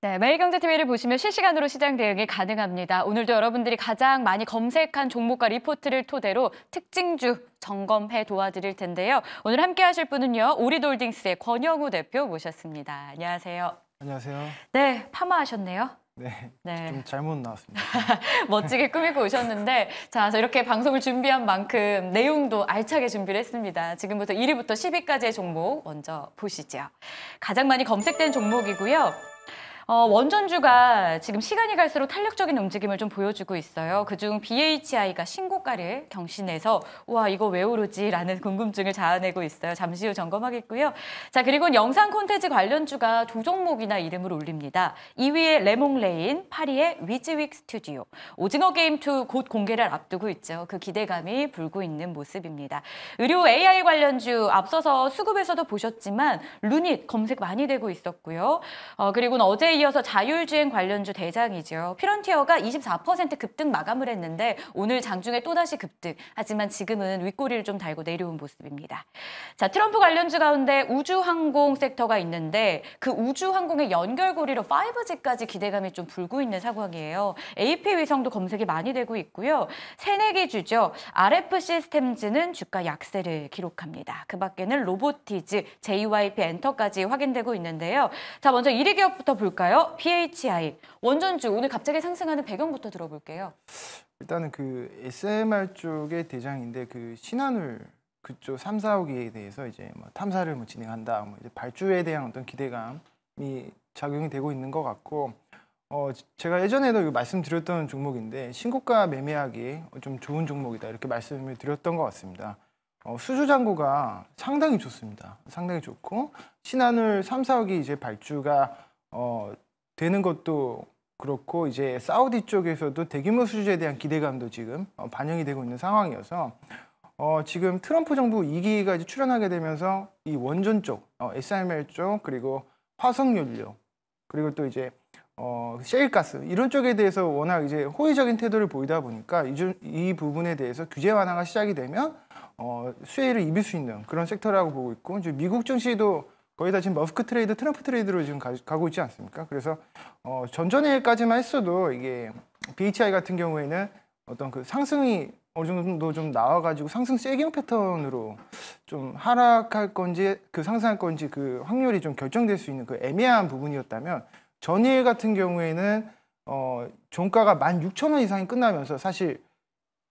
네, 매일경제TV를 보시면 실시간으로 시장 대응이 가능합니다. 오늘도 여러분들이 가장 많이 검색한 종목과 리포트를 토대로 특징주 점검해 도와드릴 텐데요. 오늘 함께 하실 분은요. 오리돌딩스의 권영우 대표 모셨습니다. 안녕하세요. 안녕하세요. 네, 파마하셨네요. 네, 좀 잘못 나왔습니다. 멋지게 꾸미고 오셨는데 자, 그래서 이렇게 방송을 준비한 만큼 내용도 알차게 준비를 했습니다. 지금부터 1위부터 10위까지의 종목 먼저 보시죠. 가장 많이 검색된 종목이고요. 원전주가 지금 시간이 갈수록 탄력적인 움직임을 좀 보여주고 있어요. 그중 BHI가 신고가를 경신해서 와 이거 왜 오르지? 라는 궁금증을 자아내고 있어요. 잠시 후 점검하겠고요. 자, 그리고 영상 콘텐츠 관련주가 두 종목이나 이름을 올립니다. 2위에 레몽레인, 8위에 위즈윅 스튜디오. 오징어 게임2 곧 공개를 앞두고 있죠. 그 기대감이 불고 있는 모습입니다. 의료 AI 관련주 앞서서 수급에서도 보셨지만 루닛 검색 많이 되고 있었고요. 그리고는 어제 이어서 자율주행 관련주 대장이죠. 피런티어가 24% 급등 마감을 했는데 오늘 장중에 또다시 급등. 하지만 지금은 윗꼬리를 좀 달고 내려온 모습입니다. 자, 트럼프 관련주 가운데 우주항공 섹터가 있는데 그 우주항공의 연결고리로 5G까지 기대감이 좀 불고 있는 상황이에요. AP 위성도 검색이 많이 되고 있고요. 새내기 주죠. RF 시스템즈는 주가 약세를 기록합니다. 그 밖에는 로보티즈, JYP 엔터까지 확인되고 있는데요. 자, 먼저 1위 기업부터 볼까요? BHI, 원전주 오늘 갑자기 상승하는 배경부터 들어볼게요. 일단은 그 SMR 쪽의 대장인데 그 신한울 그쪽 3, 4호기에 대해서 이제 뭐 탐사를 진행한다, 뭐 이제 발주에 대한 어떤 기대감이 작용이 되고 있는 것 같고, 제가 예전에도 말씀드렸던 종목인데 신고가 매매하기 좀 좋은 종목이다 이렇게 말씀을 드렸던 것 같습니다. 수주 잔고가 상당히 좋습니다. 상당히 좋고 신한울 3, 4호기 이제 발주가 되는 것도 그렇고 이제 사우디 쪽에서도 대규모 수주에 대한 기대감도 지금 반영이 되고 있는 상황이어서 지금 트럼프 정부 2기가 이제 출연하게 되면서 이 원전 쪽, SMR 쪽 그리고 화석연료 그리고 또 이제 셰일가스 이런 쪽에 대해서 워낙 이제 호의적인 태도를 보이다 보니까 이 부분에 대해서 규제 완화가 시작이 되면 수혜를 입을 수 있는 그런 섹터라고 보고 있고 이제 미국 증시도 거의 다 지금 머스크 트레이드, 트럼프 트레이드로 지금 가고 있지 않습니까? 그래서 전전일까지만 했어도 이게 BHI 같은 경우에는 어떤 그 상승이 어느 정도 좀 나와가지고 상승 세깅 패턴으로 좀 하락할 건지 그 상승할 건지 그 확률이 좀 결정될 수 있는 그 애매한 부분이었다면 전일 같은 경우에는 종가가 16,000원 이상이 끝나면서 사실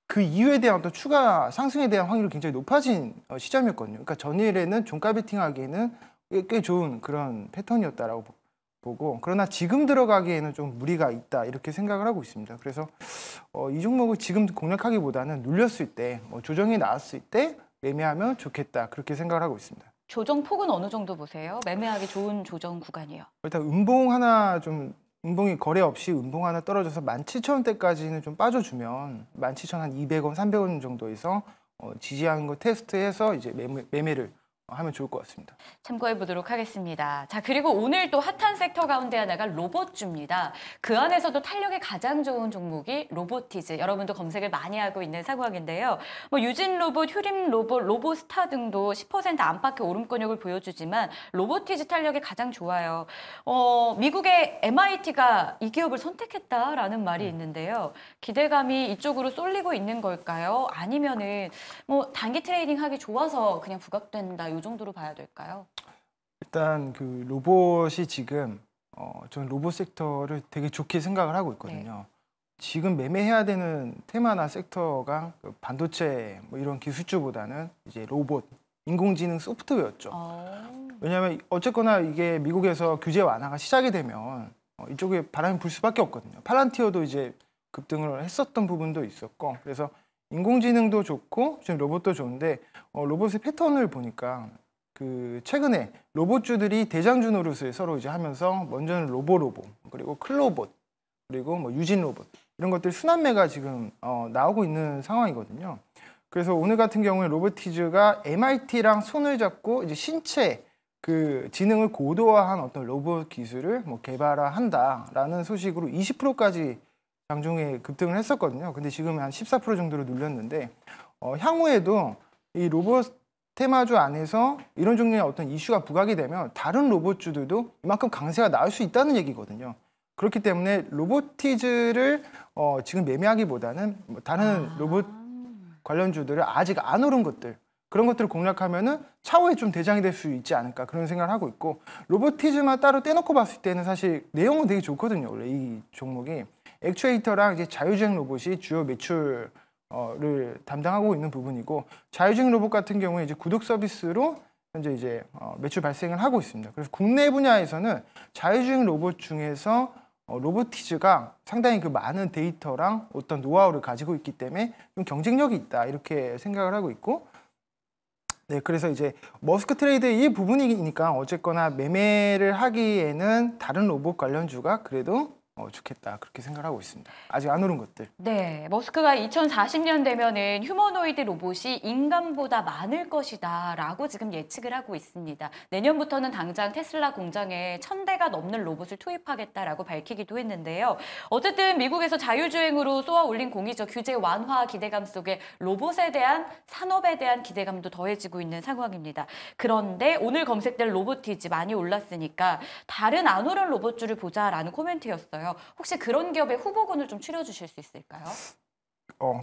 그 이후에 대한 어떤 추가 상승에 대한 확률이 굉장히 높아진 시점이었거든요. 그러니까 전일에는 종가 베팅하기에는 꽤 좋은 그런 패턴이었다라고 보고 그러나 지금 들어가기에는 좀 무리가 있다 이렇게 생각을 하고 있습니다. 그래서 이 종목을 지금 공략하기보다는 눌렸을 때 조정이 나왔을 때 매매하면 좋겠다 그렇게 생각을 하고 있습니다. 조정 폭은 어느 정도 보세요? 매매하기 좋은 조정 구간이요. 일단 음봉이 거래 없이 음봉 하나 떨어져서 17,000원대까지는 좀 빠져주면 17,200원, 300원 정도에서 지지하는 거 테스트해서 이제 매매를 하면 좋을 것 같습니다. 참고해 보도록 하겠습니다. 자, 그리고 오늘 또 핫한 섹터 가운데 하나가 로봇주입니다. 그 안에서도 탄력이 가장 좋은 종목이 로보티즈. 여러분도 검색을 많이 하고 있는 상황인데요. 뭐 유진 로봇, 휴림 로봇, 로보스타 등도 10% 안팎의 오름권역을 보여주지만 로보티즈 탄력이 가장 좋아요. 미국의 MIT가 이 기업을 선택했다라는 말이 있는데요. 기대감이 이쪽으로 쏠리고 있는 걸까요? 아니면은 뭐 단기 트레이딩 하기 좋아서 그냥 부각된다. 이 정도로 봐야 될까요? 일단 그 로봇이 지금 저는 로봇 섹터를 되게 좋게 생각을 하고 있거든요. 네. 지금 매매해야 되는 테마나 섹터가 그 반도체 뭐 이런 기술주보다는 이제 로봇, 인공지능 소프트웨어죠. 왜냐하면 어쨌거나 이게 미국에서 규제 완화가 시작이 되면 이쪽에 바람이 불 수밖에 없거든요. 팔란티어도 이제 급등을 했었던 부분도 있었고 그래서 인공지능도 좋고 지금 로봇도 좋은데 로봇의 패턴을 보니까 그 최근에 로봇주들이 대장주 노릇을 서로 이제 하면서 먼저는 로봇 그리고 클로봇 그리고 뭐 유진 로봇 이런 것들 순환매가 지금 나오고 있는 상황이거든요. 그래서 오늘 같은 경우에 로보티즈가 MIT랑 손을 잡고 이제 신체 그 지능을 고도화한 어떤 로봇 기술을 뭐 개발한다라는 소식으로 20%까지 장중에 급등을 했었거든요. 근데 지금 한 14% 정도로 눌렸는데 향후에도 이 로봇 테마주 안에서 이런 종류의 어떤 이슈가 부각이 되면 다른 로봇주들도 이만큼 강세가 나올 수 있다는 얘기거든요. 그렇기 때문에 로보티즈를 지금 매매하기보다는 뭐 다른 로봇 관련주들을 아직 안 오른 것들, 그런 것들을 공략하면은 차후에 좀 대장이 될 수 있지 않을까, 그런 생각을 하고 있고, 로보티즈만 따로 떼놓고 봤을 때는 사실 내용은 되게 좋거든요. 원래 이 종목이 액추에이터랑 이제 자율주행 로봇이 주요 매출을 담당하고 있는 부분이고, 자율주행 로봇 같은 경우에 이제 구독 서비스로 현재 이제 매출 발생을 하고 있습니다. 그래서 국내 분야에서는 자율주행 로봇 중에서 로보티즈가 상당히 그 많은 데이터랑 어떤 노하우를 가지고 있기 때문에 좀 경쟁력이 있다, 이렇게 생각을 하고 있고, 네, 그래서 이제 머스크 트레이드 이 부분이니까 어쨌거나 매매를 하기에는 다른 로봇 관련주가 그래도 좋겠다, 그렇게 생각을 하고 있습니다. 아직 안 오른 것들. 네, 머스크가 2040년 되면은 휴머노이드 로봇이 인간보다 많을 것이다라고 지금 예측을 하고 있습니다. 내년부터는 당장 테슬라 공장에 1000대가 넘는 로봇을 투입하겠다라고 밝히기도 했는데요. 어쨌든 미국에서 자율주행으로 쏘아 올린 공이죠. 규제 완화 기대감 속에 로봇에 대한 산업에 대한 기대감도 더해지고 있는 상황입니다. 그런데 오늘 검색될 로보티즈 많이 올랐으니까 다른 안 오른 로봇주를 보자라는 코멘트였어요. 혹시 그런 기업의 후보군을 좀 추려주실 수 있을까요?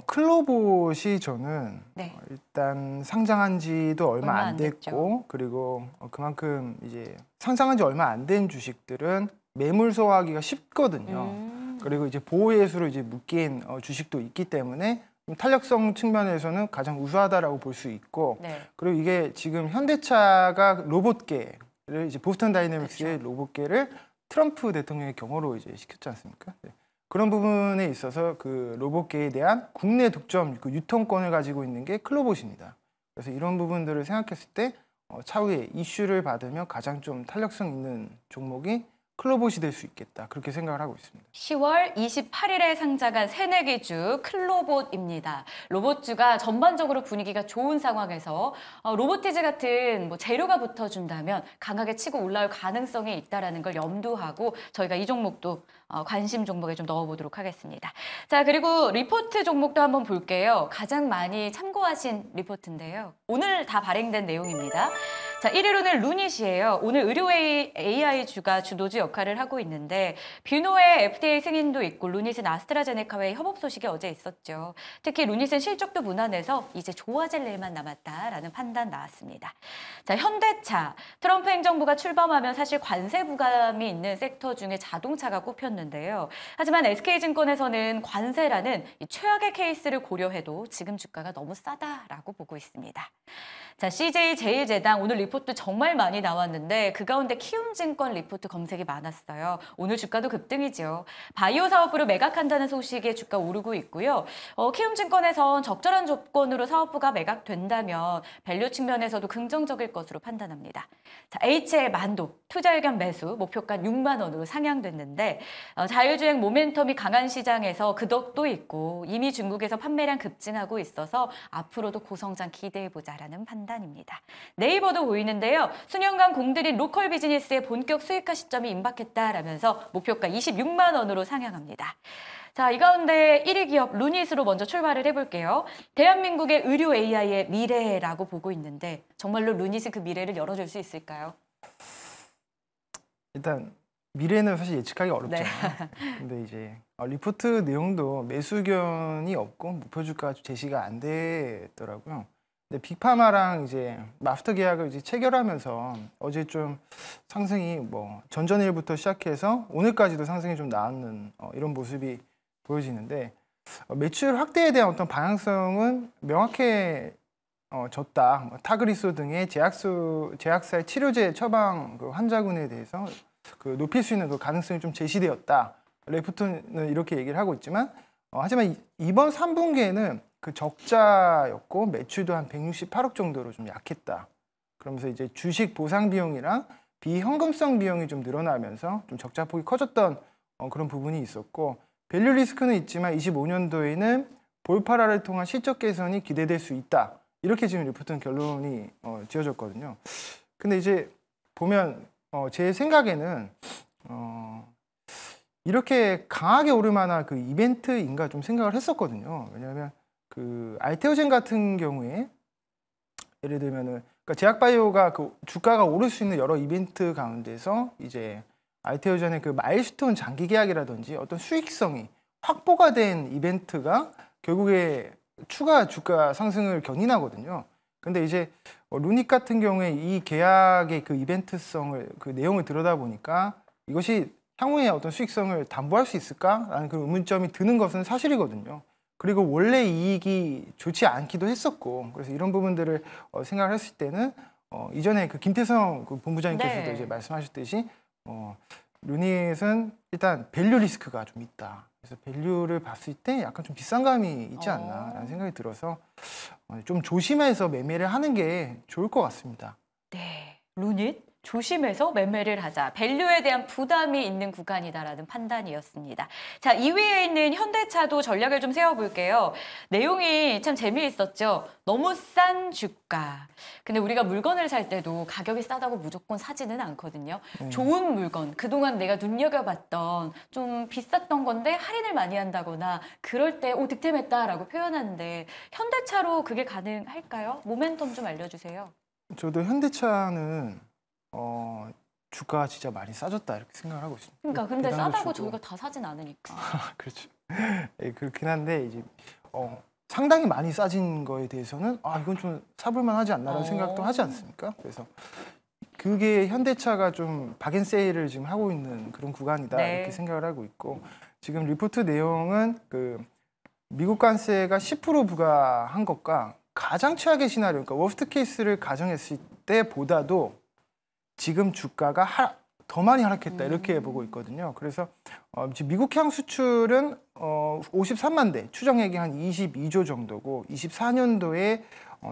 클로봇이 저는 네. 일단 상장한 지도 얼마 안 됐고, 됐죠. 그리고 그만큼 이제 상장한 지 얼마 안 된 주식들은 매물 소화하기가 쉽거든요. 그리고 이제 보호 예수로 이제 묶인 주식도 있기 때문에 탄력성 측면에서는 가장 우수하다라고 볼 수 있고, 네. 그리고 이게 지금 현대차가 로봇계를 이제 보스턴 다이내믹스의 그렇죠. 로봇계를 트럼프 대통령의 경호로 이제 시켰지 않습니까? 네. 그런 부분에 있어서 그 로봇계에 대한 국내 독점, 그 유통권을 가지고 있는 게 클로봇입니다. 그래서 이런 부분들을 생각했을 때 차후에 이슈를 받으면 가장 좀 탄력성 있는 종목이 클로봇이 될 수 있겠다, 그렇게 생각을 하고 있습니다. 10월 28일에 상장한 새내기주 클로봇입니다. 로봇주가 전반적으로 분위기가 좋은 상황에서 로보티즈 같은 뭐 재료가 붙어준다면 강하게 치고 올라올 가능성이 있다는 걸 염두하고 저희가 이 종목도 관심 종목에 좀 넣어보도록 하겠습니다. 자, 그리고 리포트 종목도 한번 볼게요. 가장 많이 참고하신 리포트인데요. 오늘 다 발행된 내용입니다. 자, 1위로는 루닛이에요. 오늘 의료 AI주가 주도주 역할을 하고 있는데 뷰노의 FDA 승인도 있고 루닛은 아스트라제네카와의 협업 소식이 어제 있었죠. 특히 루닛은 실적도 무난해서 이제 좋아질 일만 남았다라는 판단 나왔습니다. 자, 현대차. 트럼프 행정부가 출범하면 사실 관세 부담이 있는 섹터 중에 자동차가 꼽혔는데요. 하지만 SK증권에서는 관세라는 이 최악의 케이스를 고려해도 지금 주가가 너무 싸다라고 보고 있습니다. 자, CJ제일제당 오늘 리포트 정말 많이 나왔는데 그 가운데 키움증권 리포트 검색이 많았어요. 오늘 주가도 급등이죠. 바이오 사업부를 매각한다는 소식에 주가 오르고 있고요. 키움증권에선 적절한 조건으로 사업부가 매각된다면 밸류 측면에서도 긍정적일 것으로 판단합니다. 자, HL 만도 투자 의견 매수 목표가 6만 원으로 상향됐는데 자율주행 모멘텀이 강한 시장에서 그 덕도 있고 이미 중국에서 판매량 급증하고 있어서 앞으로도 고성장 기대해보자라는 판단입니다. 네이버도 보이는데요. 수년간 공들인 로컬 비즈니스의 본격 수익화 시점이 임박했다라면서 목표가 26만 원으로 상향합니다. 자, 이 가운데 1위 기업 루닛으로 먼저 출발을 해볼게요. 대한민국의 의료 AI의 미래라고 보고 있는데 정말로 루닛이 그 미래를 열어줄 수 있을까요? 일단 미래는 사실 예측하기 어렵잖아요. 네. 근데 이제 리포트 내용도 매수 의견이 없고 목표 주가 제시가 안 됐더라고요. 근데 빅파마랑 이제 마스터 계약을 이제 체결하면서 어제 좀 상승이 뭐 전전일부터 시작해서 오늘까지도 상승이 좀 나왔는 이런 모습이 보여지는데, 매출 확대에 대한 어떤 방향성은 명확해졌다. 타그리소 등의 제약사의 치료제 처방 그 환자군에 대해서 그 높일 수 있는 그 가능성이 좀 제시되었다. 레프트는 이렇게 얘기를 하고 있지만, 하지만 이번 3분기에는 그 적자였고 매출도 한 168억 정도로 좀 약했다. 그러면서 이제 주식 보상 비용이랑 비현금성 비용이 좀 늘어나면서 좀 적자 폭이 커졌던 그런 부분이 있었고, 밸류 리스크는 있지만 25년도에는 볼파라를 통한 실적 개선이 기대될 수 있다. 이렇게 지금 리포트는 결론이 지어졌거든요. 근데 이제 보면 제 생각에는 이렇게 강하게 오를 만한 그 이벤트인가 좀 생각을 했었거든요. 왜냐하면 그 알테오젠 같은 경우에 예를 들면은 그러니까 제약바이오가 그 주가가 오를 수 있는 여러 이벤트 가운데서 이제 알테오전의 그 마일스톤 장기 계약이라든지 어떤 수익성이 확보가 된 이벤트가 결국에 추가 주가 상승을 견인하거든요. 근데 이제 루닉 같은 경우에 이 계약의 그 이벤트성을 그 내용을 들여다보니까 이것이 향후에 어떤 수익성을 담보할 수 있을까라는 그 의문점이 드는 것은 사실이거든요. 그리고 원래 이익이 좋지 않기도 했었고, 그래서 이런 부분들을 생각을 했을 때는 이전에 그 김태성 그 본부장님께서도 네. 이제 말씀하셨듯이 루닛은 일단 밸류 리스크가 좀 있다. 그래서 밸류를 봤을 때 약간 좀 비싼 감이 있지 않나라는 생각이 들어서 좀 조심해서 매매를 하는 게 좋을 것 같습니다. 네, 루닛 조심해서 매매를 하자. 밸류에 대한 부담이 있는 구간이다라는 판단이었습니다. 자, 2위에 있는 현대차도 전략을 좀 세워볼게요. 내용이 참 재미있었죠. 너무 싼 주가. 근데 우리가 물건을 살 때도 가격이 싸다고 무조건 사지는 않거든요. 좋은 물건, 그동안 내가 눈여겨봤던 좀 비쌌던 건데 할인을 많이 한다거나 그럴 때 득템했다라고 표현하는데 현대차로 그게 가능할까요? 모멘텀 좀 알려주세요. 저도 현대차는 주가가 진짜 많이 싸졌다 이렇게 생각을 하고 있습니다. 그러니까 근데 배당도 싸다고 주고. 저희가 다 사진 않으니까. 그렇죠. 예, 그렇긴 한데 이제 상당히 많이 싸진 거에 대해서는 이건 좀 사볼만 하지 않나라는 생각도 하지 않습니까? 그래서 그게 현대차가 좀 박앤세일을 지금 하고 있는 그런 구간이다 네. 이렇게 생각을 하고 있고 지금 리포트 내용은 그 미국 관세가 10% 부과한 것과 가장 최악의 시나리오, 그러니까 워스트 케이스를 가정했을 때보다도 지금 주가가 더 많이 하락했다 이렇게 보고 있거든요. 그래서 지금 미국향 수출은 53만 대, 추정액이 한 22조 정도고 24년도에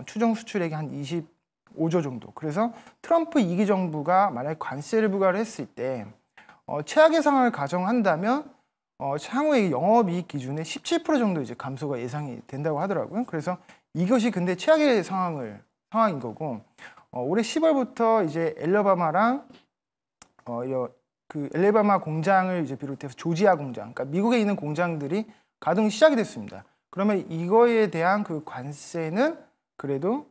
추정 수출액이 한 25조 정도. 그래서 트럼프 2기 정부가 만약에 관세를 부과를 했을 때 최악의 상황을 가정한다면 향후의 영업이익 기준의 17% 정도 이제 감소가 예상이 된다고 하더라고요. 그래서 이것이 근데 최악의 상황인 거고 올해 10월부터 이제 엘러바마랑 그 엘레바마 공장을 이제 비롯해서 조지아 공장, 그러니까 미국에 있는 공장들이 가동이 시작이 됐습니다. 그러면 이거에 대한 그 관세는 그래도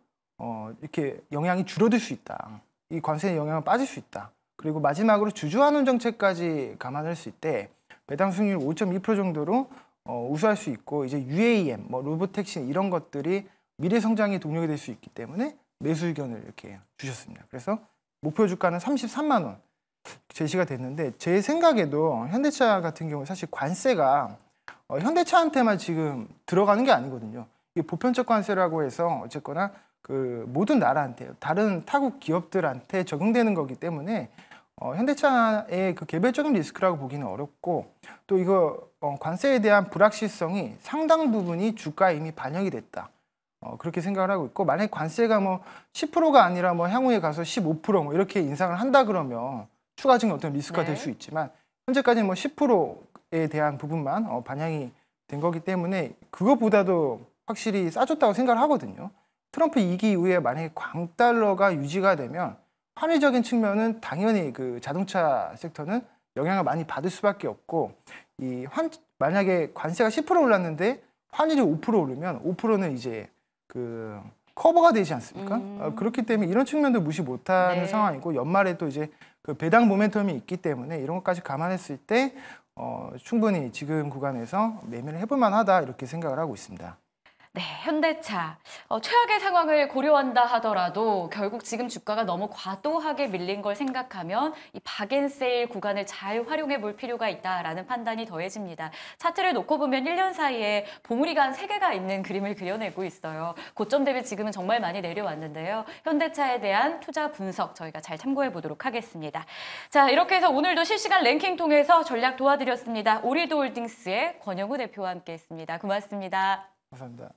이렇게 영향이 줄어들 수 있다. 이 관세의 영향은 빠질 수 있다. 그리고 마지막으로 주주환원 정책까지 감안했을 때 배당 수익률 5.2% 정도로 우수할 수 있고 이제 UAM, 뭐 로보택시 이런 것들이 미래 성장의 동력이 될 수 있기 때문에 매수 의견을 이렇게 주셨습니다. 그래서 목표 주가는 33만 원 제시가 됐는데 제 생각에도 현대차 같은 경우 사실 관세가 현대차한테만 지금 들어가는 게 아니거든요. 이 보편적 관세라고 해서 어쨌거나 그 모든 나라한테 다른 타국 기업들한테 적용되는 거기 때문에 현대차의 그 개별적인 리스크라고 보기는 어렵고 또 이거 관세에 대한 불확실성이 상당 부분이 주가에 이미 반영이 됐다. 그렇게 생각을 하고 있고 만약에 관세가 뭐 10%가 아니라 뭐 향후에 가서 15%뭐 이렇게 인상을 한다 그러면 추가적인 어떤 리스크가 될 수 있지만 현재까지는 뭐 10%에 대한 부분만 반영이 된 거기 때문에 그것보다도 확실히 싸졌다고 생각을 하거든요. 트럼프 2기 이후에 만약에 강달러가 유지가 되면 환율적인 측면은 당연히 그 자동차 섹터는 영향을 많이 받을 수밖에 없고 만약에 관세가 10% 올랐는데 환율이 5% 오르면 5%는 이제 그 커버가 되지 않습니까? 그렇기 때문에 이런 측면도 무시 못하는 상황이고 연말에 또 이제 그 배당 모멘텀이 있기 때문에 이런 것까지 감안했을 때 충분히 지금 구간에서 매매를 해볼 만하다 이렇게 생각을 하고 있습니다. 네, 현대차. 최악의 상황을 고려한다 하더라도 결국 지금 주가가 너무 과도하게 밀린 걸 생각하면 이 박앤세일 구간을 잘 활용해 볼 필요가 있다라는 판단이 더해집니다. 차트를 놓고 보면 1년 사이에 봉우리가 한 3개가 있는 그림을 그려내고 있어요. 고점 대비 지금은 정말 많이 내려왔는데요. 현대차에 대한 투자 분석 저희가 잘 참고해 보도록 하겠습니다. 자, 이렇게 해서 오늘도 실시간 랭킹 통해서 전략 도와드렸습니다. 오리도 홀딩스의 권영우 대표와 함께했습니다. 고맙습니다. 감사합니다.